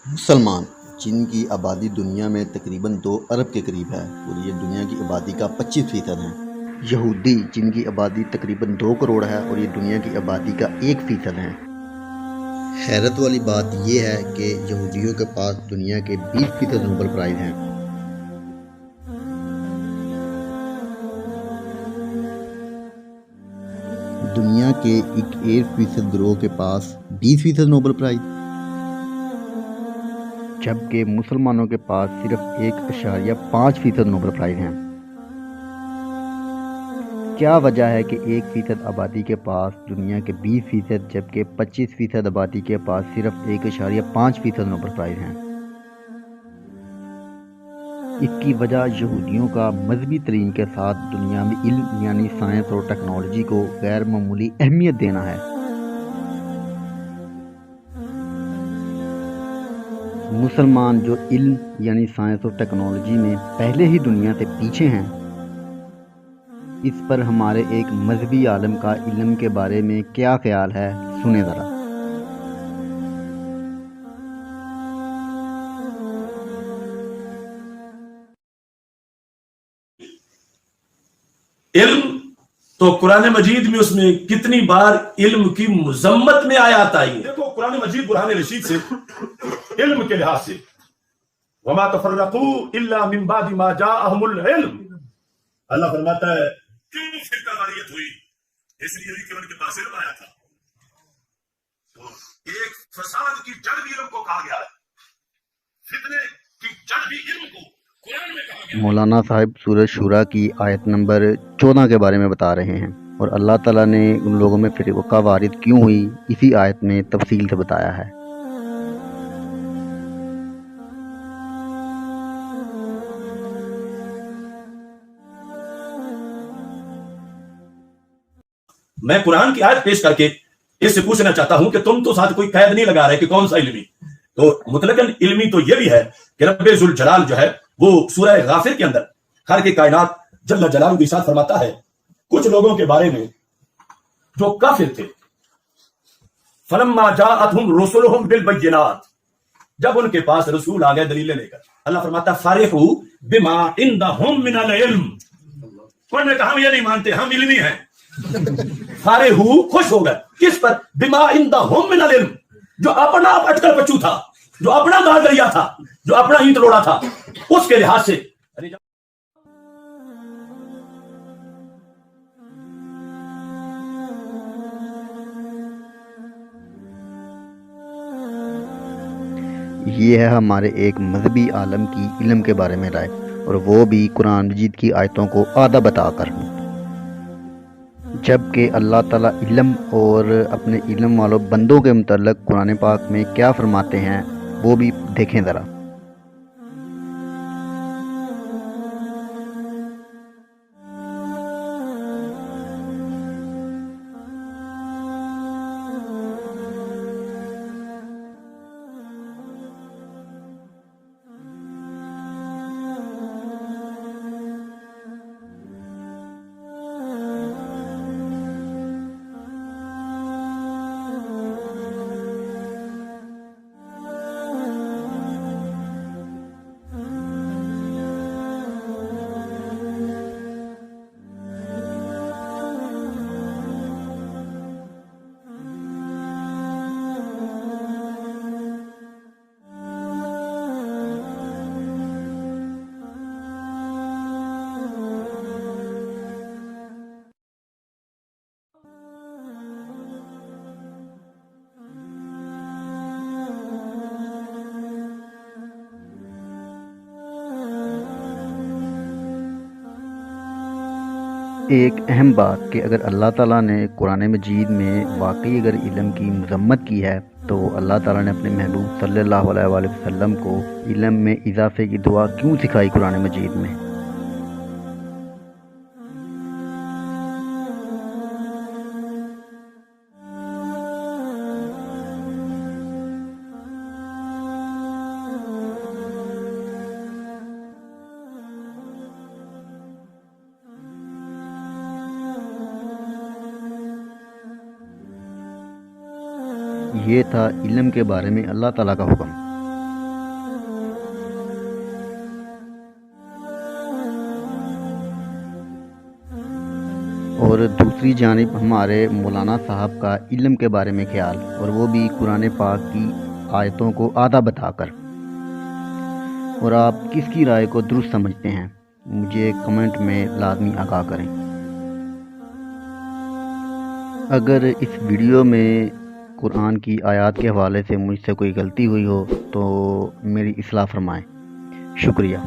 مسلمان جن کی آبادی دنیا میں تقریباً 2 ارب کے قریب ہے اور یہ دنیا کی آبادی کا 25% ہے۔ یہودی جن کی آبادی تقریباً 2 کروڑ ہے اور یہ دنیا کی آبادی کا 1% ہے۔ حیرت والی بات یہ ہے کہ یہودیوں کے پاس دنیا کے 20% نوبل پرائز ہیں۔ دنیا کے 1% گروہ کے پاس 20% نوبل پرائز، جبکہ مسلمانوں کے پاس صرف 1.5% نوبل پرائز ہیں۔ کیا وجہ ہے کہ 1% آبادی کے پاس دنیا کے 20% جبکہ 25% آبادی کے پاس صرف 1.5% نوبل پرائز ہیں؟ اس کی وجہ یہودیوں کا مذہبی ترین کے ساتھ دنیا میں علم یعنی سائنس اور ٹیکنالوجی کو غیر معمولی اہمیت دینا ہے۔ مسلمان جو علم یعنی سائنس اور ٹیکنالوجی میں پہلے ہی دنیا سے پیچھے ہیں، اس پر ہمارے ایک مذہبی عالم کا علم کے بارے میں کیا خیال ہے، سنیں ذرا۔ علم تو قرآن مجید میں اس میں کتنی بار علم کی مذمت میں آیات آئی ہیں۔ دیکھو قرآن مجید برہان رشید سے علم کے لحاظ سے وما تفرقوا الا من بعد ما جاءهم العلم، اللہ فرماتا ہے کیوں فرقہ واریت ہوئی، اس لیے کہ ان کے پاس علم آیا تھا۔ تو ایک فساد کی جڑ بھی علم کو کہا گیا ہے، فتنے کی جڑ بھی علم کو قرآن میں کہا گیا ہے۔ مولانا صاحب سورہ شورا کی آیت نمبر 14 کے بارے میں بتا رہے ہیں، اور اللہ تعالیٰ نے ان لوگوں میں فرقہ وارث کیوں ہوئی اسی آیت میں تفصیل سے بتایا ہے۔ میں قرآن کی آیت پیش کر کے اس سے پوچھنا چاہتا ہوں کہ تم تو ساتھ کوئی قید نہیں لگا رہے کہ کون سا علمی، تو مطلقاً علمی تو یہ بھی ہے کہ رب ذوالجلال جو ہے وہ سورہ غافر کے اندر خالق کائنات جل جلالہ کی ارشاد فرماتا ہے کچھ لوگوں کے بارے میں جو کافر تھے، فلما جاءتهم رسلهم بالبینات، جب ان کے پاس رسول آ گئے دلیلیں لے کر، اللہ فرماتا فرحوا بما عندهم من العلم، انہوں نے کہا ہم یہ نہیں مانتے، ہم علمی ہیں۔ فرحوا خوش ہو گئے، کس پر؟ بما عندهم من العلم، جو اپنا اٹکل پچو تھا، جو اپنا گاگریا تھا، جو اپنا اینٹ روڑا تھا، اس کے لحاظ سے یہ ہے ہمارے ایک مذہبی عالم کی علم کے بارے میں رائے، اور وہ بھی قرآن مجید کی آیتوں کو آدھا بتا کر، جبکہ اللہ تعالیٰ علم اور اپنے علم والوں بندوں کے متعلق قرآن پاک میں کیا فرماتے ہیں وہ بھی دیکھیں ذرا۔ ایک اہم بات کہ اگر اللہ تعالیٰ نے قرآن مجید میں واقعی اگر علم کی مذمت کی ہے تو اللہ تعالیٰ نے اپنے محبوب صلی اللہ علیہ وآلہ وسلم کو علم میں اضافے کی دعا کیوں سکھائی قرآن مجید میں؟ یہ تھا علم کے بارے میں اللہ تعالیٰ کا حکم۔ اور دوسری جانب ہمارے مولانا صاحب کا علم کے بارے میں خیال، اور وہ بھی قرآن پاک کی آیتوں کو آدھا بتا کر۔ اور آپ کس کی رائے کو درست سمجھتے ہیں، مجھے کمنٹ میں لازمی آگاہ کریں۔ اگر اس ویڈیو میں قرآن کی آیات کے حوالے سے مجھ سے کوئی غلطی ہوئی ہو تو میری اصلاح فرمائیں۔ شکریہ۔